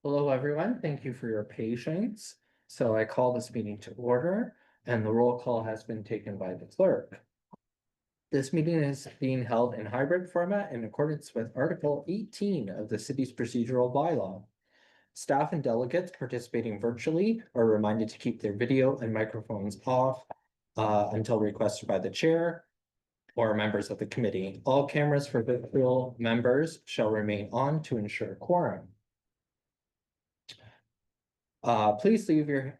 Hello, everyone. Thank you for your patience. So I call this meeting to order, and the roll call has been taken by the clerk. This meeting is being held in hybrid format in accordance with Article 18 of the city's procedural bylaw. Staff and delegates participating virtually are reminded to keep their video and microphones off until requested by the chair or members of the committee. All cameras for virtual members shall remain on to ensure quorum. Please leave your,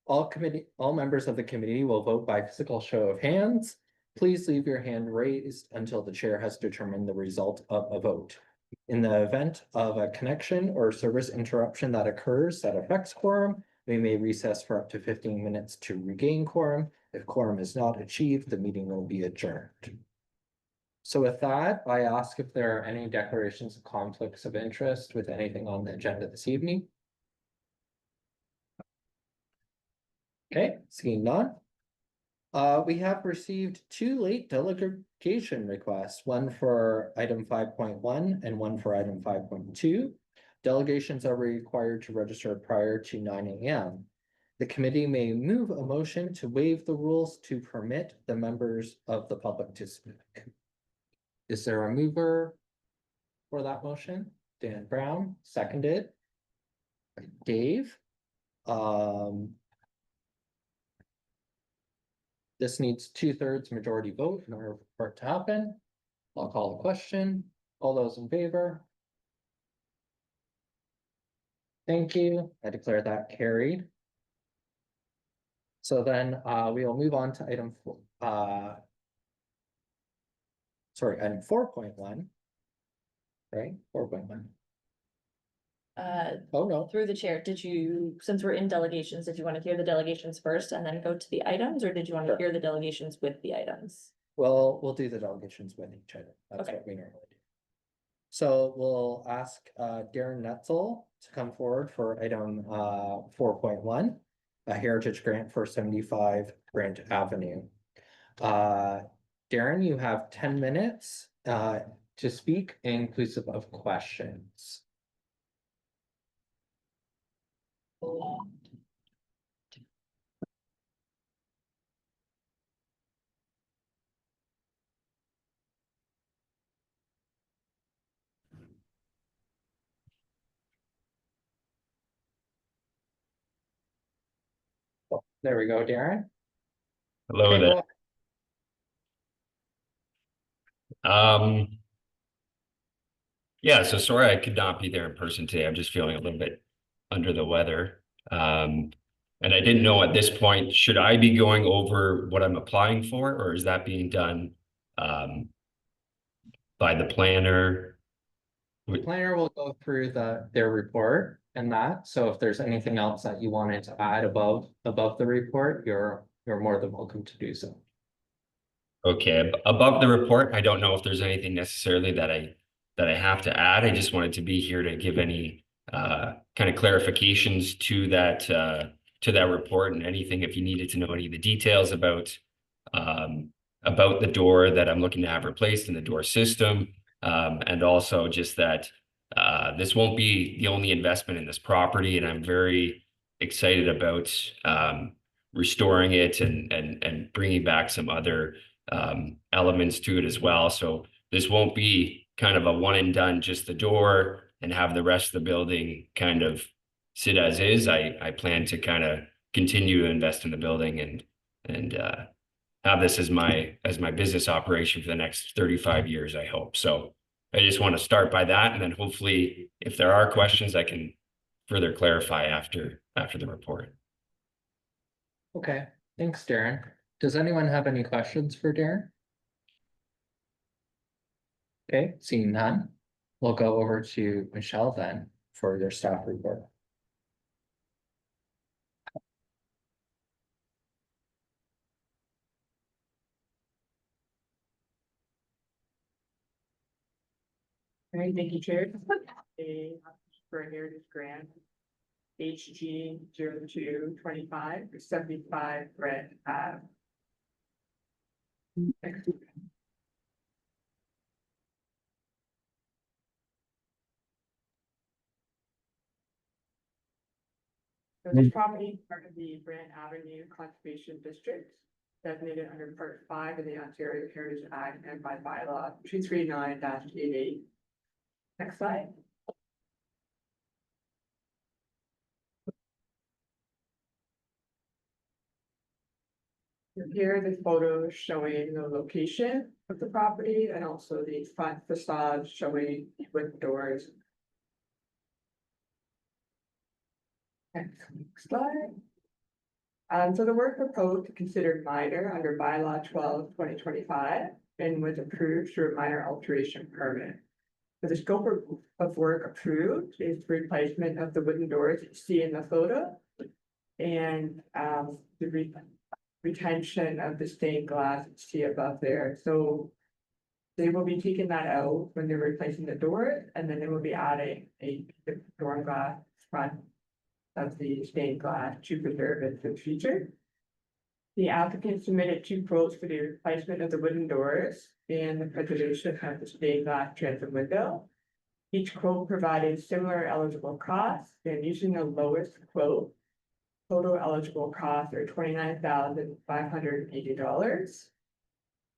all members of the committee will vote by physical show of hands. Please leave your hand raised until the chair has determined the result of a vote. In the event of a connection or service interruption that occurs that affects quorum, we may recess for up to 15 minutes to regain quorum. If quorum is not achieved, the meeting will be adjourned. So with that, I ask if there are any declarations of conflicts of interest with anything on the agenda this evening. Okay, seeing none. We have received two late delegation requests, one for item 5.1 and one for item 5.2. Delegations are required to register prior to 9 a.m. The committee may move a motion to waive the rules to permit the members of the public to speak. Is there a mover for that motion? Dan Brown, seconded. Dave. This needs 2/3 majority vote in order for it to happen. I'll call the question. All those in favor? Thank you. I declare that carried. So then we will move on to item item 4.1. Right, 4.1. Oh no. Through the chair, since we're in delegations, did you want to hear the delegations first and then go to the items, or did you want to hear the delegations with the items? Well, we'll do the delegations with each item. That's what we normally do. So we'll ask Darren Netzel to come forward for item 4.1, a heritage grant for 75 Grant Avenue. Darren, you have 10 minutes to speak, inclusive of questions. Oh, there we go, Darren. Hello there. Yeah, so sorry I could not be there in person today. I'm just feeling a little bit under the weather. And I didn't know at this point, should I be going over what I'm applying for, or is that being done by the planner? The planner will go through their report and that. So if there's anything else that you wanted to add above the report, you're more than welcome to do so. Okay, above the report, I don't know if there's anything necessarily that I have to add. I just wanted to be here to give any kind of clarifications to that report, and anything if you needed to know any of the details about the door that I'm looking to have replaced in the door system, and also just that this won't be the only investment in this property, and I'm very excited about restoring it and bringing back some other elements to it as well. So this won't be kind of a one and done, just the door, and have the rest of the building kind of sit as is. I plan to kind of continue to invest in the building and have this as my business operation for the next 35 years, I hope. So I just want to start by that, and then hopefully if there are questions, I can further clarify after the report. Okay, thanks, Darren. Does anyone have any questions for Darren? Okay, seeing none, we'll go over to Michelle then for your staff report. All right, thank you, Chair. For a heritage grant, HG 0225 for 75 Brent Ave. So this property is part of the Brant Avenue Conservation District, designated under Part 5 of the Ontario Heritage Act and by bylaw 239-88. Next slide. Here are the photos showing the location of the property and also the front facade showing with doors. Next slide. So the work proposed is considered minor under bylaw 12/2025 and was approved through a minor alteration permit. So the scope of work approved is the replacement of the wooden doors that you see in the photo. And the retention of the stained glass that you see above there. So they will be taking that out when they're replacing the doors, and then they will be adding a door glass front of the stained glass to preserve it for the future. The applicant submitted 2 quotes for the replacement of the wooden doors and the preservation of the stained glass transom window. Each quote provided similar eligible costs, and using the lowest quote, total eligible costs are $29,580,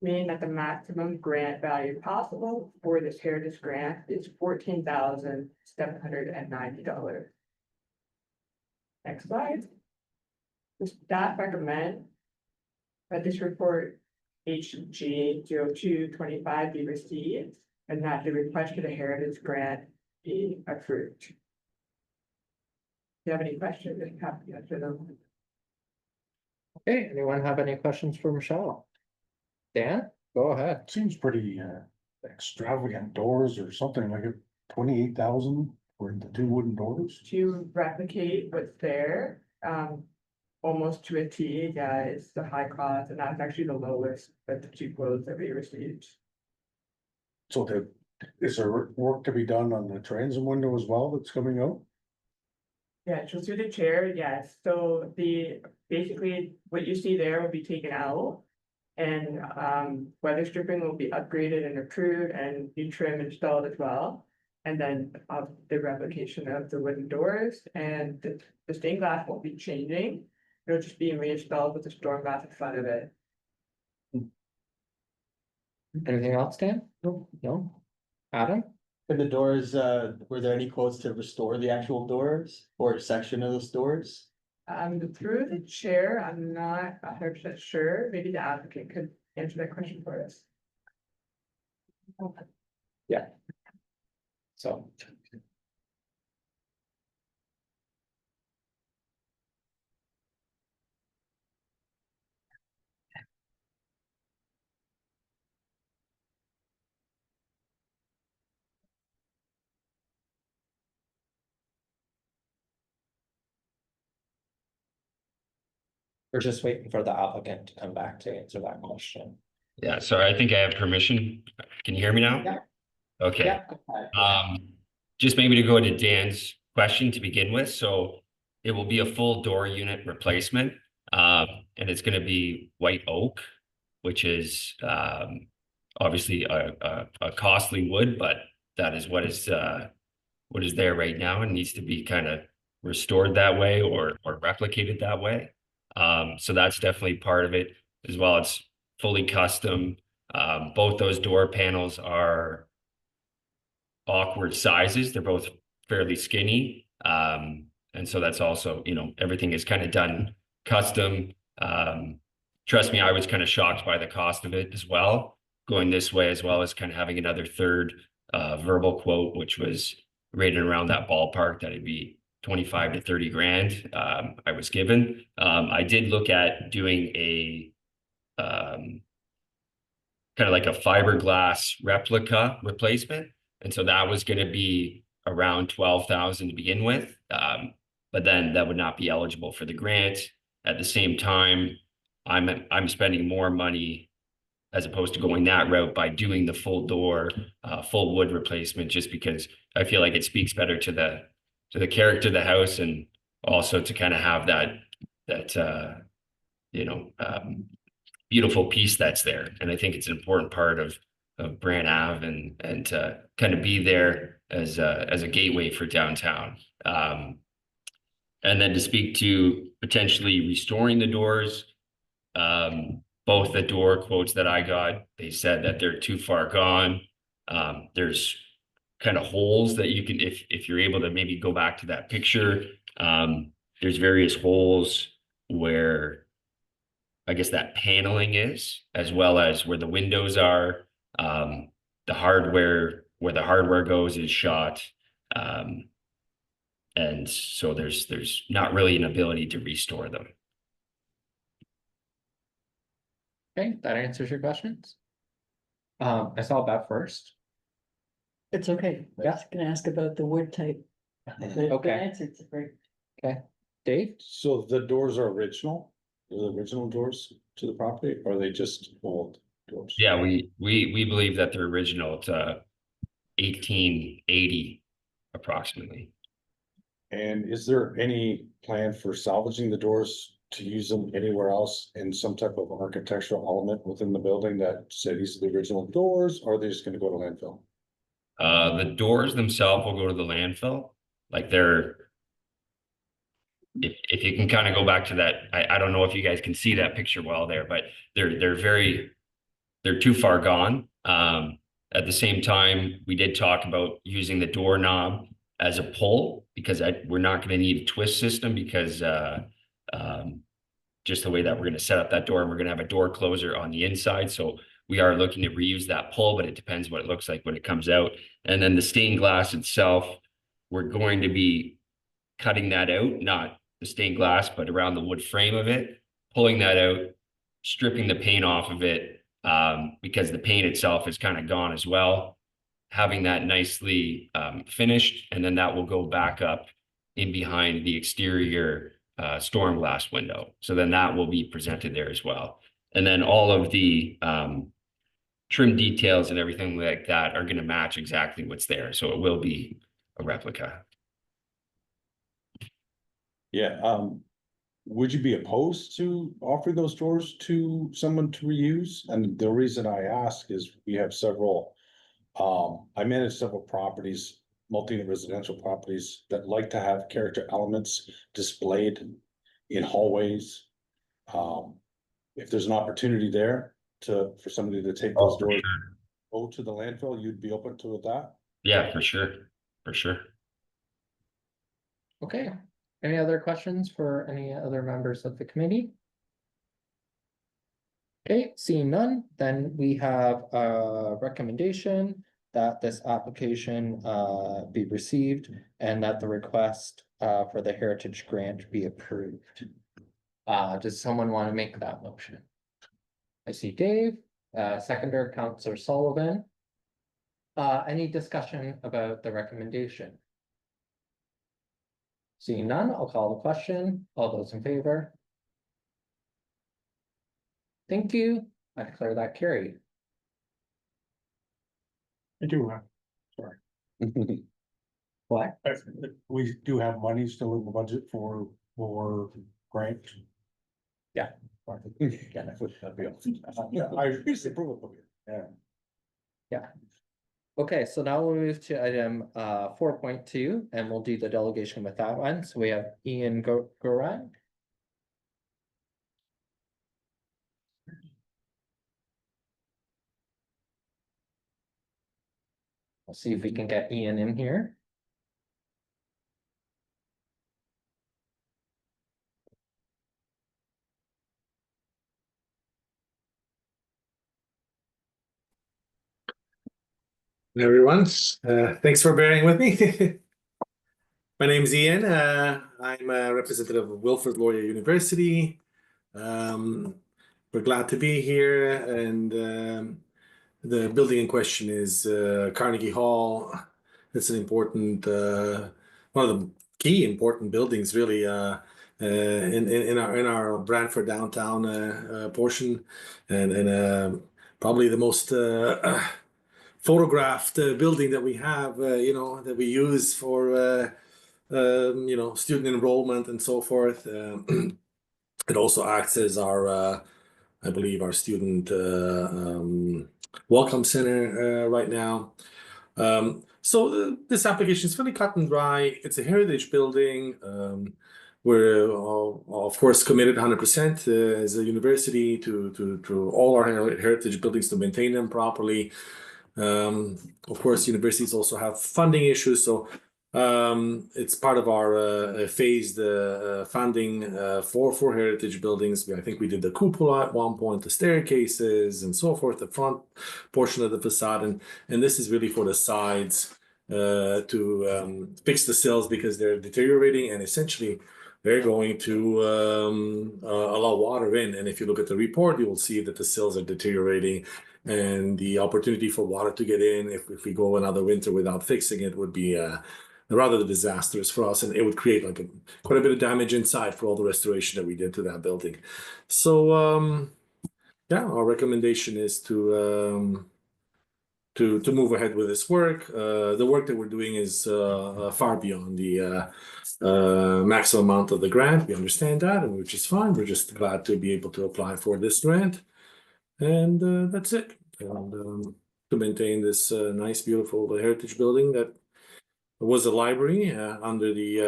meaning that the maximum grant value possible for this heritage grant is $14,790. Next slide. The staff recommend that this report HG 0225 be received and that the request for the heritage grant be approved. If you have any questions, I'm happy to answer them. Okay, anyone have any questions for Michelle? Dan, go ahead. Seems pretty extravagant doors or something like 28,000 for the 2 wooden doors. To replicate what's there, almost to a T, is the high cost, and that's actually the lowest of the 2 quotes that we received. So is there work to be done on the transom window as well that's coming out? Yeah, so through the chair, yes, so basically what you see there will be taken out. And weather stripping will be upgraded and approved and new trim installed as well. And then the replication of the wooden doors and the stained glass won't be changing. It'll just be reinstalled with the storm glass in front of it. Anything else, Dan? No? Adam? And the doors, were there any quotes to restore the actual doors or a section of those doors? Through the chair, I'm not 100% sure, maybe the applicant could answer that question for us. So. We're just waiting for the applicant to come back to answer that question. Yeah, sorry, I think I have permission. Can you hear me now? Yeah. Okay. Yeah. Just maybe to go to Dan's question to begin with. So it will be a full door unit replacement. And it's going to be white oak, which is obviously a costly wood, but that is what is there right now and needs to be kind of restored that way or replicated that way. So that's definitely part of it as well. It's fully custom. Both those door panels are awkward sizes. They're both fairly skinny. And so that's also, everything is kind of done custom. Trust me, I was kind of shocked by the cost of it as well, going this way, as well as kind of having another third verbal quote, which was rated around that ballpark, that it'd be 25 to 30 grand. I was given. I did look at doing a kind of like a fiberglass replica replacement. And so that was going to be around 12,000 to begin with. But then that would not be eligible for the grant. At the same time, I'm spending more money as opposed to going that route by doing the full door, full wood replacement, just because I feel like it speaks better to the character of the house, and also to kind of have that beautiful piece that's there. And I think it's an important part of Brant Ave and to kind of be there as a gateway for downtown. And then to speak to potentially restoring the doors. Both the door quotes that I got, they said that they're too far gone. There's kind of holes that you can, if you're able to maybe go back to that picture, there's various holes where I guess that paneling is, as well as where the windows are. The hardware, where the hardware goes is shot. And so there's not really an ability to restore them. Okay, that answers your questions. I saw Beth first. It's okay. I was gonna ask about the wood type. The Okay. answers are great. Dave? So the doors are original, the original doors to the property, or are they just old doors? Yeah, we believe that they're original to 1880 approximately. And is there any plan for salvaging the doors to use them anywhere else in some type of architectural element within the building that say these are the original doors, or are they just gonna go to landfill? The doors themselves will go to the landfill. Like if you can kind of go back to that, I don't know if you guys can see that picture well there, but they're too far gone. At the same time, we did talk about using the doorknob as a pull because we're not going to need a twist system because just the way that we're going to set up that door, and we're going to have a door closer on the inside. So we are looking to reuse that pull, but it depends what it looks like when it comes out. And then the stained glass itself, we're going to be cutting that out, not the stained glass, but around the wood frame of it, pulling that out, stripping the paint off of it, because the paint itself is kind of gone as well, having that nicely finished, and then that will go back up in behind the exterior storm glass window. So then that will be presented there as well. And then all of the trim details and everything like that are going to match exactly what's there. So it will be a replica. Yeah, would you be opposed to offering those doors to someone to reuse? And the reason I ask is we have several, I manage several properties, multi-residential properties that like to have character elements displayed in hallways. If there's an opportunity there for somebody to take those doors, go to the landfill, you'd be open to that? Yeah, for sure. For sure. Okay, any other questions for any other members of the committee? Okay, seeing none, then we have a recommendation that this application be received and that the request for the heritage grant be approved. Does someone want to make that motion? I see Dave, seconder Counselor Sullivan. Any discussion about the recommendation? Seeing none, I'll call the question. All those in favor? Thank you. I declare that carried. I do, sorry. What? We do have money still in the budget for grant. Yeah. Yeah, I usually approve it, yeah. Okay, so now we'll move to item 4.2 and we'll do the delegation with that one. So we have Ian Goran. We'll see if we can get Ian in here. Everyone, thanks for bearing with me. My name's Ian. I'm a representative of Wilfrid Laurier University. We're glad to be here, and the building in question is Carnegie Hall. It's an important, one of the key important buildings, really, in our Brantford downtown portion, and probably the most photographed building that we have, that we use for, student enrollment and so forth. It also acts as our, I believe, our student welcome center right now. So this application is fairly cut and dry. It's a heritage building. we're of course committed 100% as a university to all our heritage buildings to maintain them properly. Of course, universities also have funding issues, so it's part of our phased funding for heritage buildings. I think we did the cupola at one point, the staircases and so forth, the front portion of the facade, and this is really for the sides to fix the sills because they're deteriorating, and essentially they're going to allow water in. And if you look at the report, you will see that the sills are deteriorating, and the opportunity for water to get in, if we go another winter without fixing it, would be rather disastrous for us, and it would create like quite a bit of damage inside for all the restoration that we did to that building. So yeah, our recommendation is to move ahead with this work. The work that we're doing is far beyond the maximum amount of the grant. We understand that, and which is fine. We're just glad to be able to apply for this grant. And that's it. And to maintain this nice, beautiful heritage building that was a library under the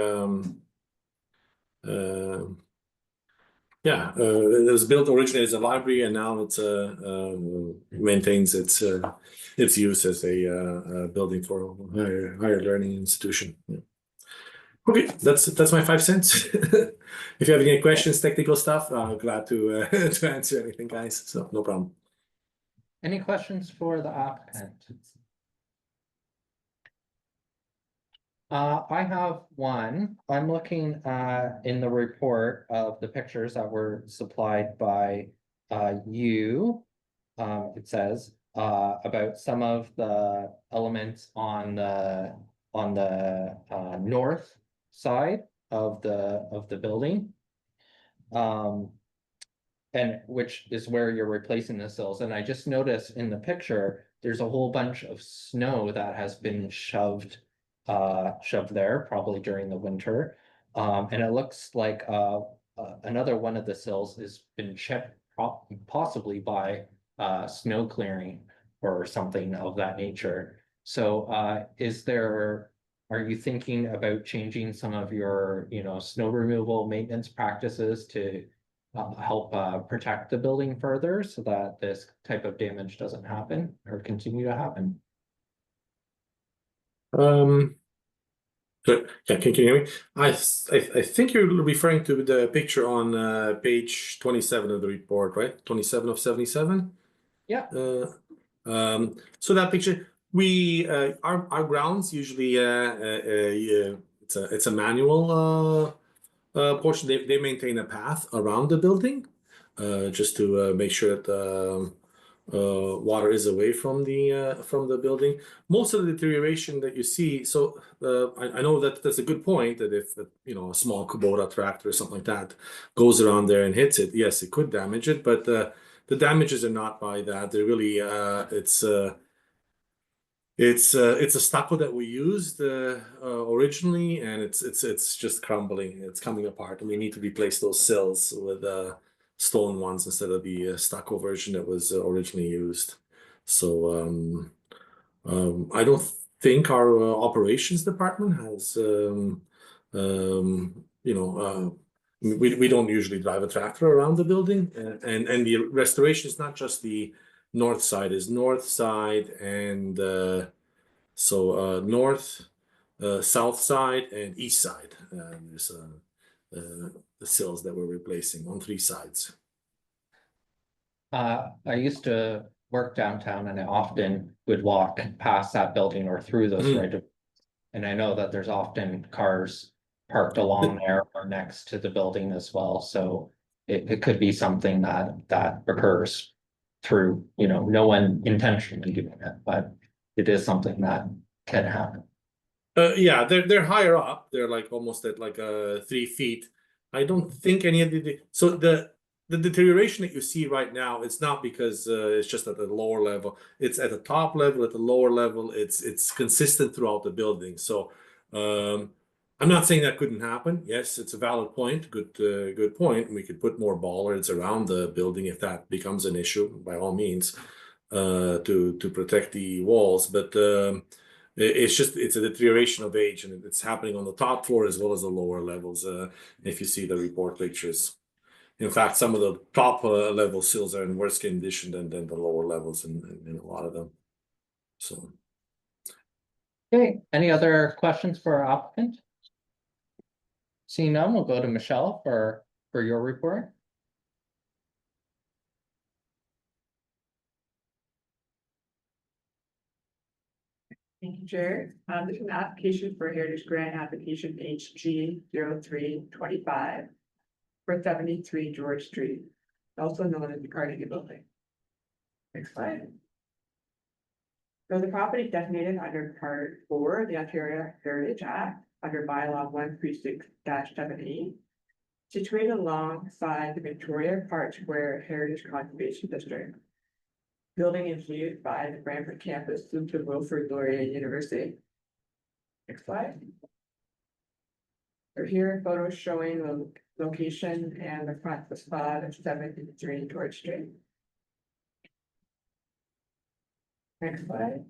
it was built originally as a library, and now it's maintains its use as a building for a higher learning institution. Yeah. Okay, that's my 5 cents. If you have any questions, technical stuff, I'm glad to to answer anything, guys. So no problem. Any questions for the applicant? I have one. I'm looking in the report of the pictures that were supplied by you. It says about some of the elements on the north side of the building. And which is where you're replacing the sills. And I just noticed in the picture, there's a whole bunch of snow that has been shoved there, probably during the winter. And it looks like another one of the sills has been chipped possibly by snow clearing or something of that nature. So are you thinking about changing some of your, snow removal maintenance practices to help protect the building further so that this type of damage doesn't happen or continue to happen? Good. Yeah, can you hear me? I think you're referring to the picture on page 27 of the report, right? 27 of 77. Yeah. So that picture, we our grounds usually it's a manual portion. They maintain a path around the building just to make sure that water is away from the building. Most of the deterioration that you see, so I know that that's a good point, that if a small Kubota tractor or something like that goes around there and hits it, yes, it could damage it, but the damages are not by that. They're really it's a stucco that we used originally, and it's just crumbling. It's coming apart, and we need to replace those sills with stone ones instead of the stucco version that was originally used. So I don't think our operations department has we don't usually drive a tractor around the building, and the restoration is not just the north side, is north side and north, south side and east side. There's the sills that we're replacing on 3 sides. I used to work downtown, and I often would walk past that building or through those and I know that there's often cars parked along there or next to the building as well. So it could be something that occurs through, no one intentionally doing it, but it is something that can happen. Yeah, they're higher up. They're like almost at like 3 feet. I don't think any of the deterioration that you see right now, it's not because it's just at the lower level. It's at the top level, at the lower level. It's consistent throughout the building. So I'm not saying that couldn't happen. Yes, it's a valid point. Good point. We could put more bollards around the building if that becomes an issue, by all means, to protect the walls. But It's a deterioration of age, and it's happening on the top floor as well as the lower levels, if you see the report pictures. In fact, some of the top level sills are in worse condition than the lower levels in a lot of them. So, Okay, any other questions for our applicant? Seeing none, we'll go to Michelle for your report. Thank you, Chair. There's an application for Heritage Grant application HG 0325 for 73 George Street, also known as the Carnegie Building. Next slide. So the property designated under Part 4 of the Ontario Heritage Act under bylaw 136-7E, situated alongside the Victoria Park Square Heritage Conservation District. Building is used by the Brantford campus through to Wilfrid Laurier University. Next slide. So here photos showing the location and the front facade of 73 George Street. Next slide.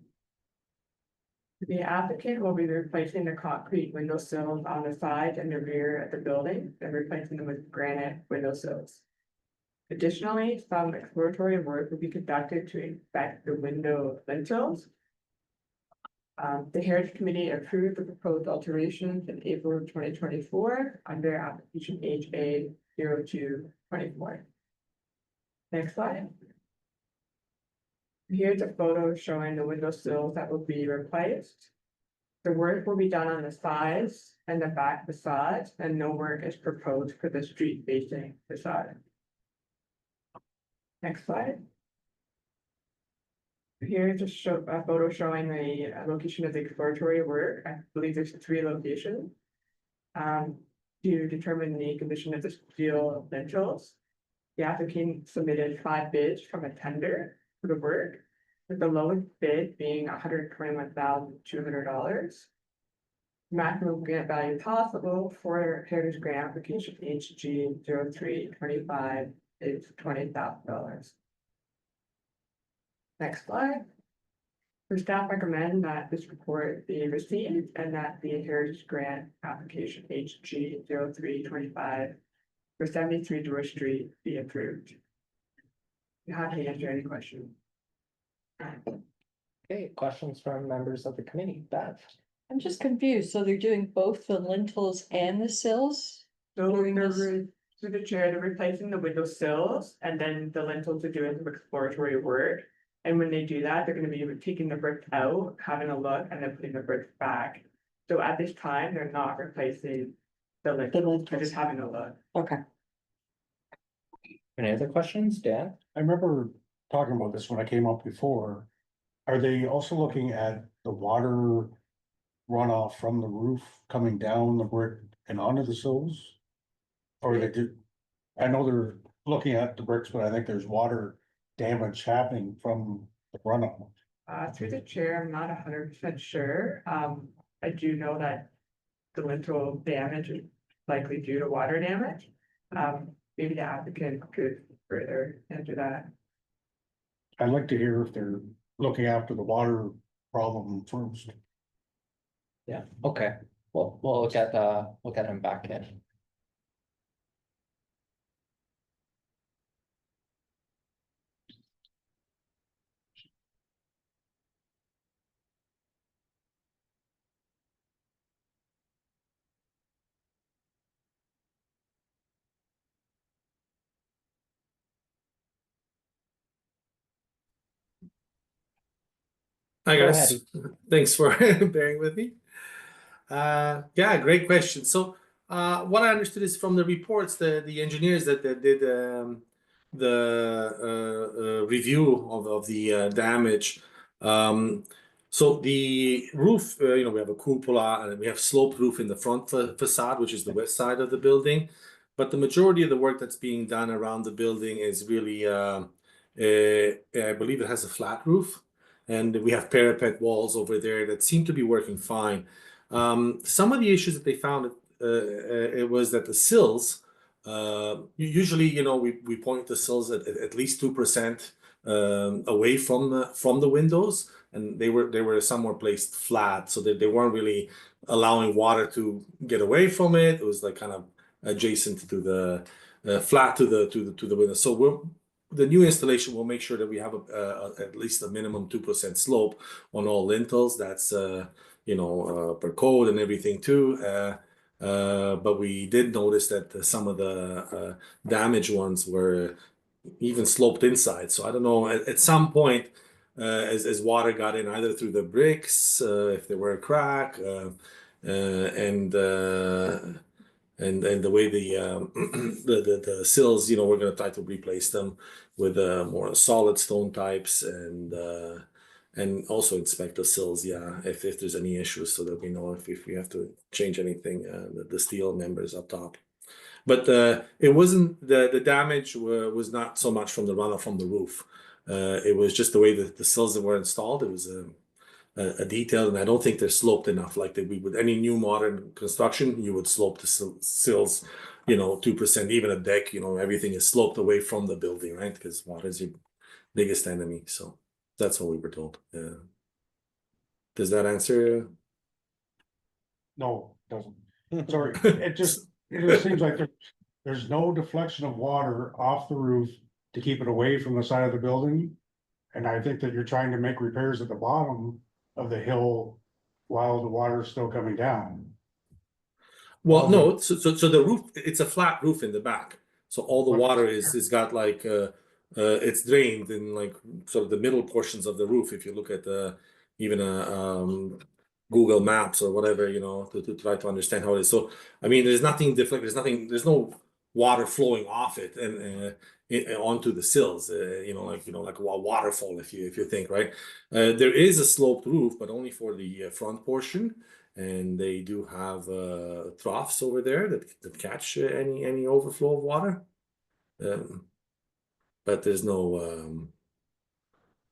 The applicant will be replacing the concrete windowsills on the side and the rear of the building and replacing them with granite windowsills. Additionally, some exploratory work will be conducted to inspect the window lintels. The Heritage Committee approved the proposed alterations in April 2024 under application HA 0224. Next slide. Here's a photo showing the windowsills that will be replaced. The work will be done on the sides and the back facade, and no work is proposed for the street facing facade. Next slide. Here's a photo showing the location of the exploratory work. I believe there's 3 locations. To determine the condition of the steel lintels, the applicant submitted 5 bids from a tender for the work, with the lowest bid being $121,200. Maximum grant value possible for Heritage Grant application HG 0325 is $20,000. Next slide. The staff recommend that this report be received and that the Heritage Grant application HG 0325 for 73 George Street be approved. You have to answer any questions. Okay, questions from members of the committee, Bev? I'm just confused. So they're doing both the lintels and the sills? So During they're this- through the chair, they're replacing the window sills and then the lintels are doing some exploratory work. And when they do that, they're gonna be taking the bricks out, having a look, and then putting the bricks back. So at this time, they're not replacing the lintels, they're just having a look. Okay. Any other questions, Dan? I remember talking about this when I came up before. Are they also looking at the water runoff from the roof coming down the brick and onto the sills? Or they do, I know they're looking at the bricks, but I think there's water damage happening from the runoff. Through the chair, I'm not 100% sure. I do know that the lintel damage is likely due to water damage. Maybe the applicant could further answer that. I'd like to hear if they're looking after the water problem first. Yeah, okay, we'll get him back in. hi Go guys, thanks for bearing with me. Yeah, great question. So, what I understood is from the reports, the engineers that did the review of the damage. So the roof, we have a cupola and we have sloped roof in the front facade, which is the west side of the building. But the majority of the work that's being done around the building is really, I believe it has a flat roof. And we have parapet walls over there that seem to be working fine. Some of the issues that they found, it was that the sills, usually, we point the sills at least 2% away from the windows. and they were somewhere placed flat, so that they weren't really allowing water to get away from it. It was like kind of adjacent to the flat to the window. So the new installation will make sure that we have at least a minimum 2% slope on all lintels. That's per code and everything too. But we did notice that some of the damaged ones were even sloped inside. So I don't know, at some point, as water got in either through the bricks, if there were a crack, and the way the sills, we're gonna try to replace them with more solid stone types, and also inspect the sills, if there's any issues, so that we know if we have to change anything, the steel members up top. But it wasn't the damage was not so much from the runoff from the roof. It was just the way that the sills that were installed. It was a detail, and I don't think they're sloped enough. Like that, we would any new modern construction, you would slope the sills, 2%, even a deck. Everything is sloped away from the building, right? Because water is your biggest enemy. So that's what we were told. Does that answer? No, it doesn't. Sorry, it just seems like there's no deflection of water off the roof to keep it away from the side of the building. And I think that you're trying to make repairs at the bottom of the hill while the water is still coming down. Well, no, so the roof, it's a flat roof in the back. So all the water is got like it's drained in like sort of the middle portions of the roof. If you look at even Google Maps or whatever, to try to understand how it is. So I mean, there's nothing different. There's no water flowing off it and onto the sills. Like a waterfall, if you think, right. There is a sloped roof, but only for the front portion. And they do have troughs over there that catch any overflow of water. But there's no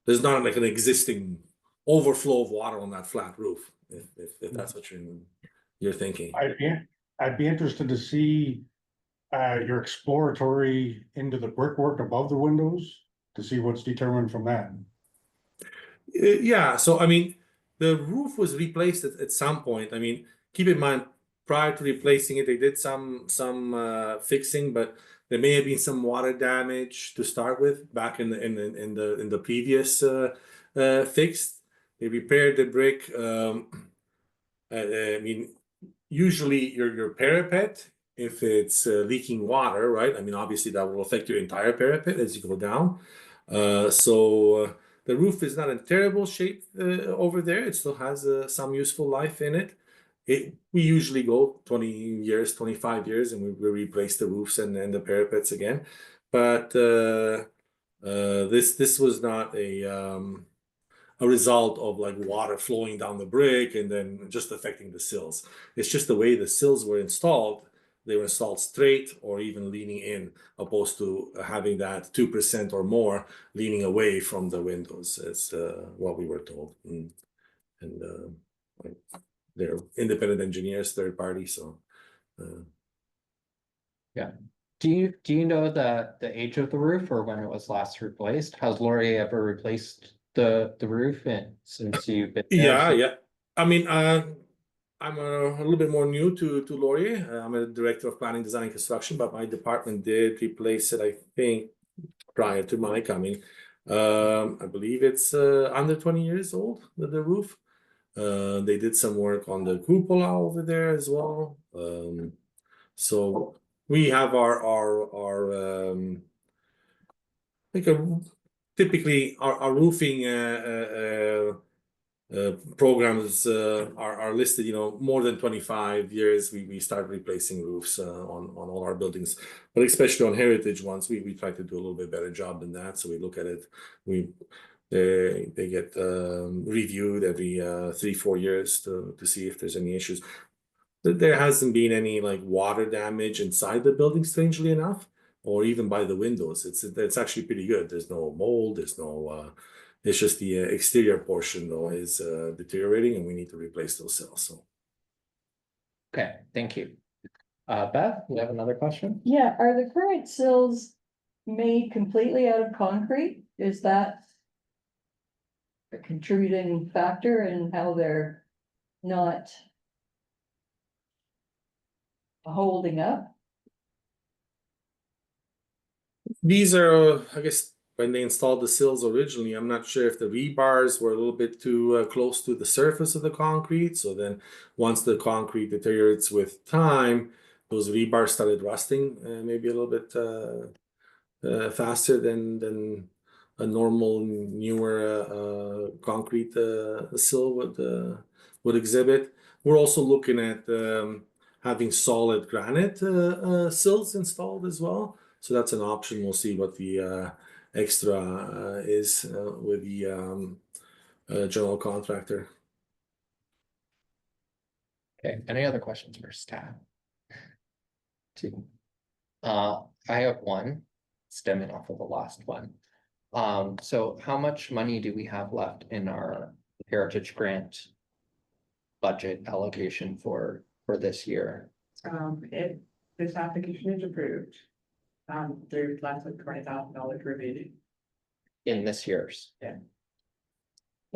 there's not like an existing overflow of water on that flat roof, if that's what you're thinking. I'd be interested to see your exploratory into the brickwork above the windows to see what's determined from that. Yeah, so I mean, the roof was replaced at some point. I mean, keep in mind, prior to replacing it, they did some fixing, but there may have been some water damage to start with back in the previous fix. They repaired the brick. I mean, usually your parapet, if it's leaking water, right? I mean, obviously that will affect your entire parapet as you go down. So the roof is not in terrible shape over there. It still has some useful life in it. We usually go 20 years, 25 years, and we replace the roofs and the parapets again. But this was not a result of like water flowing down the brick and then just affecting the sills. It's just the way the sills were installed. They were installed straight or even leaning in, opposed to having that 2% or more leaning away from the windows. It's what we were told. And they're independent engineers, third party. So Yeah. Do you know the age of the roof or when it was last replaced? Has Laurier ever replaced the roof since you've been there? yeah. I mean, I'm a little bit more new to Laurier. I'm a director of planning, design, and construction, but my department did replace it, I think, prior to my coming. I believe it's under 20 years old, the roof. They did some work on the cupola over there as well. So we have our typically our roofing programs are listed, more than 25 years we start replacing roofs on all our buildings, but especially on heritage ones, we try to do a little bit better job than that. So we look at it, they get reviewed every 3-4 years to see if there's any issues. There hasn't been any like water damage inside the building, strangely enough, or even by the windows. It's actually pretty good. There's no mold, there's no it's just the exterior portion though is deteriorating, and we need to replace those cells. So Okay, thank you. Beth, you have another question? Yeah, are the current sills made completely out of concrete? Is that a contributing factor in how they're not holding up? These are, I guess, when they installed the sills originally, I'm not sure if the rebars were a little bit too close to the surface of the concrete. So then once the concrete deteriorates with time, those rebars started rusting, maybe a little bit faster than a normal newer concrete sill would exhibit. We're also looking at having solid granite sills installed as well. So that's an option. We'll see what the extra is with the general contractor. Okay, any other questions for staff? Two. I have one, stemming off of the last one. So how much money do we have left in our Heritage Grant budget allocation for this year? If this application is approved, there's less than $20,000 remaining. In this year's? Yeah.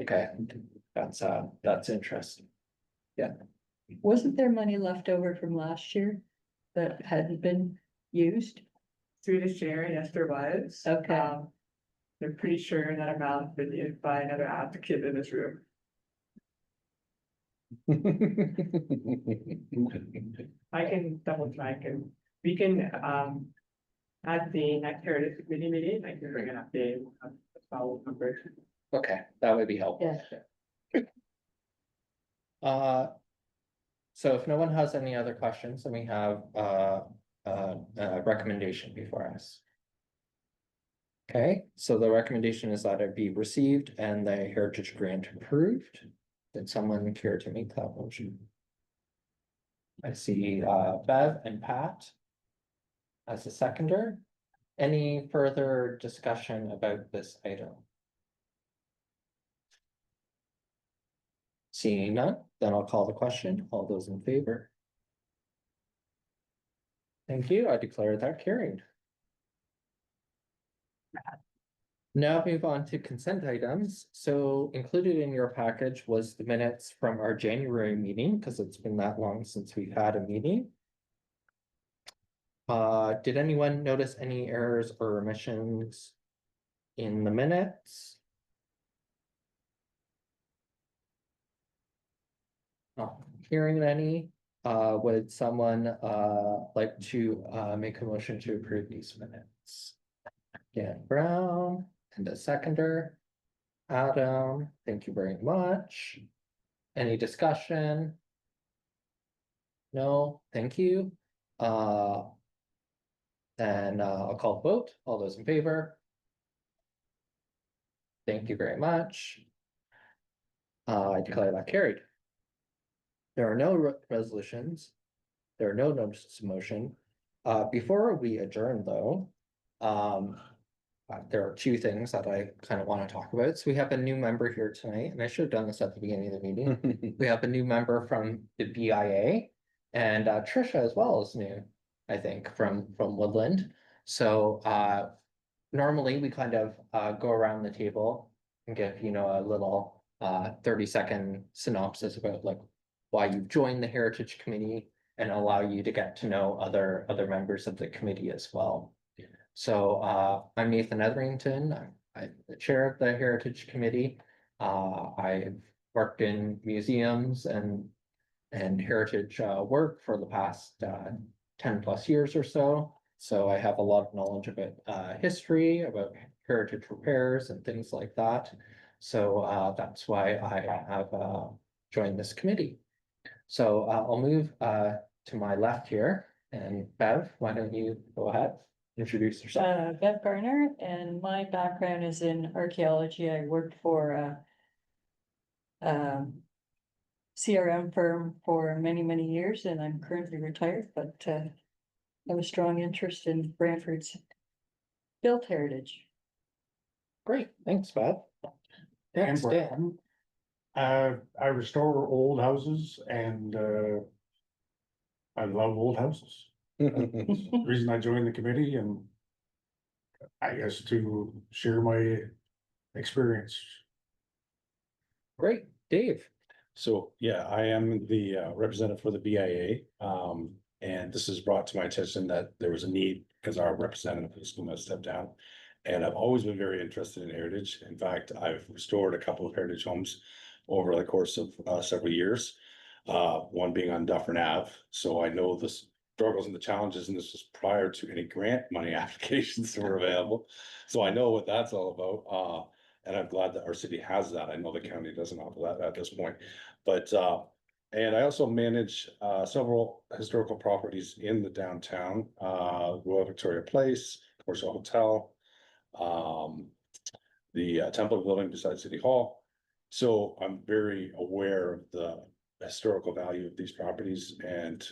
Okay, that's interesting. Wasn't there money left over from last year that hadn't been used? Through the share, yes, there was. Okay. They're pretty sure that amount has been used by another applicant in this room. I can double check and we can, at the next Heritage Committee meeting, I can bring an update on the follow-up numbers. Okay, that would be helpful. Yeah. So if no one has any other questions, then we have a recommendation before us. Okay, so the recommendation is that it be received and the Heritage Grant approved. Did someone care to make that motion? I see Bev and Pat as a seconder. Any further discussion about this item? Seeing none, then I'll call the question. All those in favor? Thank you. I declare that carried. Now move on to consent items. So included in your package was the minutes from our January meeting, because it's been that long since we've had a meeting. Did anyone notice any errors or omissions in the minutes? Not hearing any. Would someone like to make a motion to approve these minutes? Dan Brown and a seconder. Adam, thank you very much. Any discussion? No, thank you. Then I'll call the vote. All those in favor? Thank you very much. I declare that carried. There are no resolutions. There are no notices of motion. Before we adjourn though, there are two things that I kind of want to talk about. So we have a new member here tonight, and I should have done this at the beginning of the meeting. We have a new member from the BIA, and Trisha as well is new, I think, from Woodland. So normally we kind of go around the table and give, a little 30-second synopsis about like why you've joined the Heritage Committee and allow you to get to know other members of the committee as well. So I'm Nathan Etherington. I'm the chair of the Heritage Committee. I've worked in museums and heritage work for the past 10+ years or so. So I have a lot of knowledge about history, about heritage repairs and things like that. So that's why I have joined this committee. So I'll move to my left here, and Bev, why don't you go ahead, introduce yourself. Bev Garner, and my background is in archaeology. I worked for a CRM firm for many, many years, and I'm currently retired, but I have a strong interest in Brantford's built heritage. Great, thanks, Bev. Thanks, Dan. I restore old houses and I love old houses. The reason I joined the committee, and I guess to share my experience. Great, Dave. So, yeah, I am the representative for the BIA. And this is brought to my attention that there was a need because our representative is going to step down. And I've always been very interested in heritage. In fact, I've restored a couple of heritage homes over the course of several years. One being on Dufferin Ave. So I know the struggles and the challenges, and this was prior to any grant money applications that were available. So I know what that's all about. And I'm glad that our city has that. I know the county doesn't have that at this point. But and I also manage several historical properties in the downtown, Royal Victoria Place, of course, a hotel, the Temple building beside City Hall. So I'm very aware of the historical value of these properties, and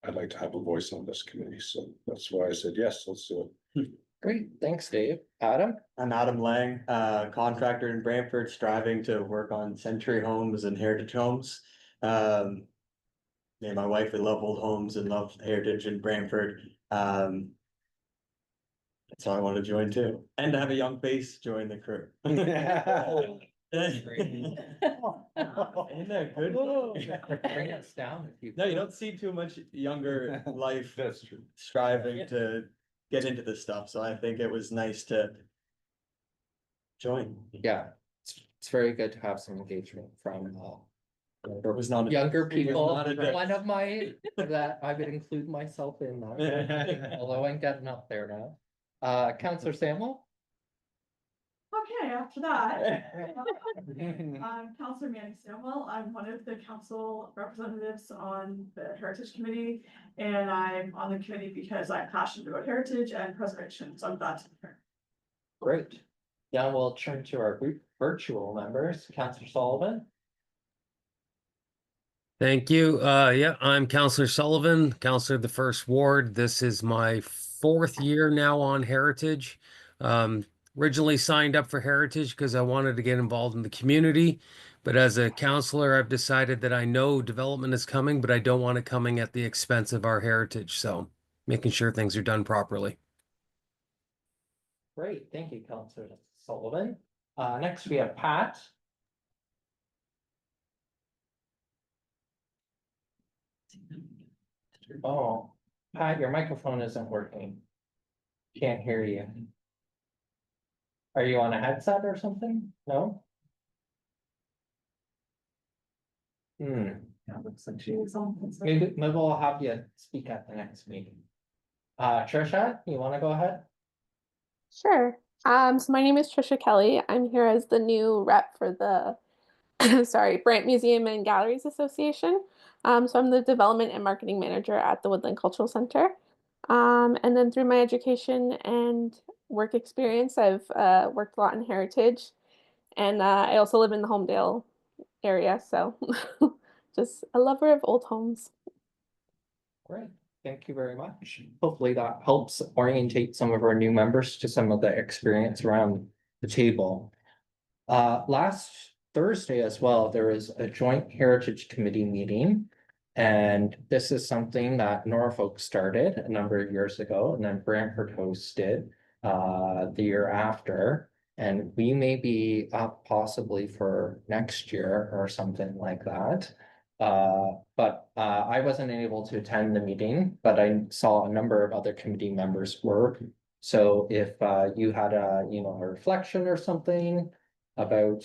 I'd like to have a voice on this committee. So that's why I said, yes, let's do it. Great, thanks, Dave. Adam? I'm Adam Lang, contractor in Brantford, striving to work on century homes and heritage homes. Me and my wife, we love old homes and love heritage in Brantford. So I want to join too, and to have a young face join the crew. Ain't that good? Bring us down if you. No, you don't see too much younger life That's true. striving to get into this stuff, so I think it was nice to join. Yeah, it's very good to have some engagement from It was not. younger it was people. not a- One of my, that I would include myself in that, although I'm getting up there now. Counselor Samuel? Okay, after that, I'm Counselor Manny Stonewall. I'm one of the council representatives on the Heritage Committee. And I'm on the committee because I'm passionate about heritage and preservation, so I'm glad to be here. Great. Now we'll turn to our group virtual members. Counselor Sullivan? Thank you. Yeah, I'm Counselor Sullivan, Counselor of the First Ward. This is my 4th year now on Heritage. Originally signed up for Heritage because I wanted to get involved in the community. But as a counselor, I've decided that I know development is coming, but I don't want it coming at the expense of our heritage. So making sure things are done properly. Great, thank you, Counselor Sullivan. Next we have Pat. Oh, Pat, your microphone isn't working. Can't hear you. Are you on a headset or something? No? Looks like she is on. Maybe we'll have you speak at the next meeting. Trisha, you wanna go ahead? Sure. So my name is Trisha Kelly. I'm here as the new rep for the Brant Museum and Galleries Association. So I'm the development and marketing manager at the Woodland Cultural Center. And then through my education and work experience, I've worked a lot in heritage, and I also live in the Homedale area. So just a lover of old homes. Great, thank you very much. Hopefully that helps orientate some of our new members to some of the experience around the table. Last Thursday as well, there was a joint heritage committee meeting. And this is something that Norfolk started a number of years ago, and then Brantford hosted the year after. And we may be up possibly for next year or something like that. But I wasn't able to attend the meeting, but I saw a number of other committee members were. So if you had a reflection or something about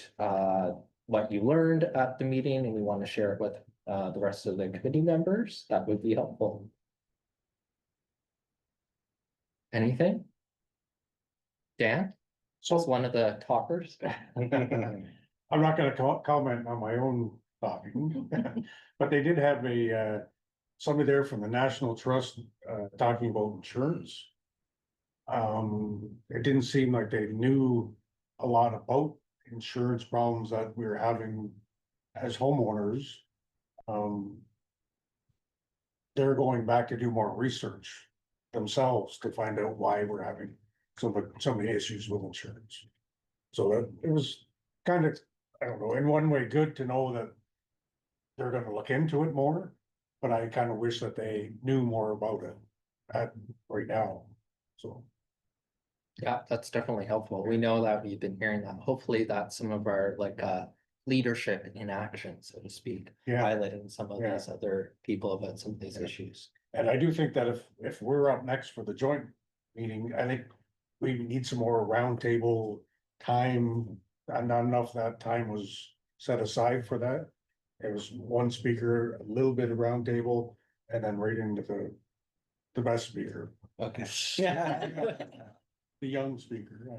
what you learned at the meeting and you want to share it with the rest of the committee members, that would be helpful. Anything? Dan? Just one of the talkers. I'm not gonna comment on my own talking, but they did have somebody there from the National Trust, talking about insurance. It didn't seem like they knew a lot about insurance problems that we were having as homeowners. They're going back to do more research themselves to find out why we're having so many issues with insurance. So it was kind of, I don't know, in one way, good to know that they're gonna look into it more, but I kind of wish that they knew more about it right now, so. Yeah, that's definitely helpful. We know that we've been hearing that. Hopefully that some of our leadership in action, so to speak. Yeah. Highlighting some of these other people about some of these issues. And I do think that if we're up next for the joint meeting, I think we need some more roundtable time. And not enough of that time was set aside for that. It was one speaker, a little bit of roundtable, and then right into the best speaker, Okay. the young speaker.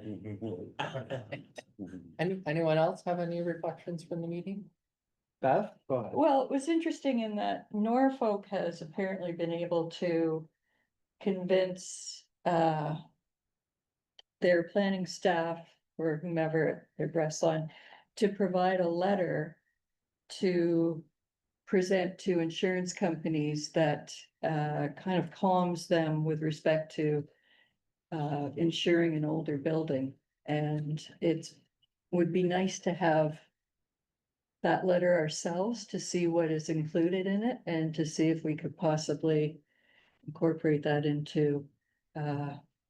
Anyone else have any reflections from the meeting? Bev, go ahead. Well, it was interesting in that Norfolk has apparently been able to convince their planning staff or whomever their breaths on to provide a letter to present to insurance companies that kind of calms them with respect to insuring an older building. And it would be nice to have that letter ourselves to see what is included in it and to see if we could possibly incorporate that into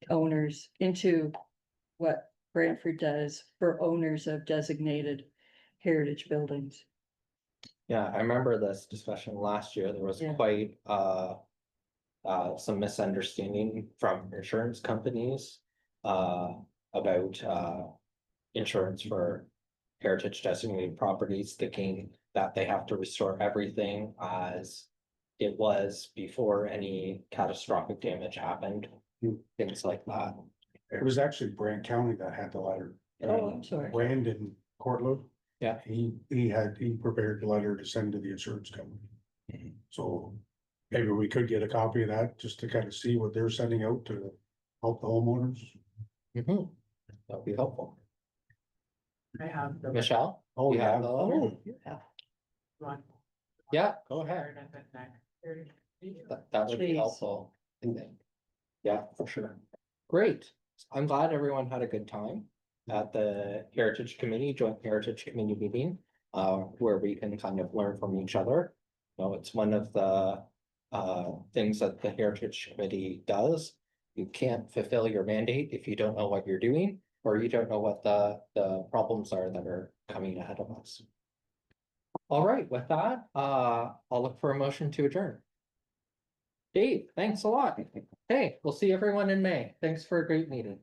owners, into what Brantford does for owners of designated heritage buildings. Yeah, I remember this discussion last year. There was Yeah. quite some misunderstanding from insurance companies about insurance for heritage designated properties, thinking that they have to restore everything as it was before any catastrophic damage happened, things like that. It was actually Brant County that had the letter. Oh, I'm sorry. Brandon Cortland. Yeah. He prepared the letter to send to the insurance company. Mhm. So maybe we could get a copy of that just to kind of see what they're sending out to help the homeowners. Mhm. That'd be helpful. I have. the- Michelle? Oh, You have yeah. the letter? Yeah. One. Yeah, go ahead. That would be Please. helpful, I think. Yeah, for sure. Great. I'm glad everyone had a good time at the Heritage Committee, Joint Heritage Committee meeting, where we can kind of learn from each other. You know, it's one of the things that the Heritage Committee does. You can't fulfill your mandate if you don't know what you're doing, or you don't know what the problems are that are coming ahead of us. All right, with that, I'll look for a motion to adjourn. Dave, thanks a lot. Hey, we'll see everyone in May. Thanks for a great meeting.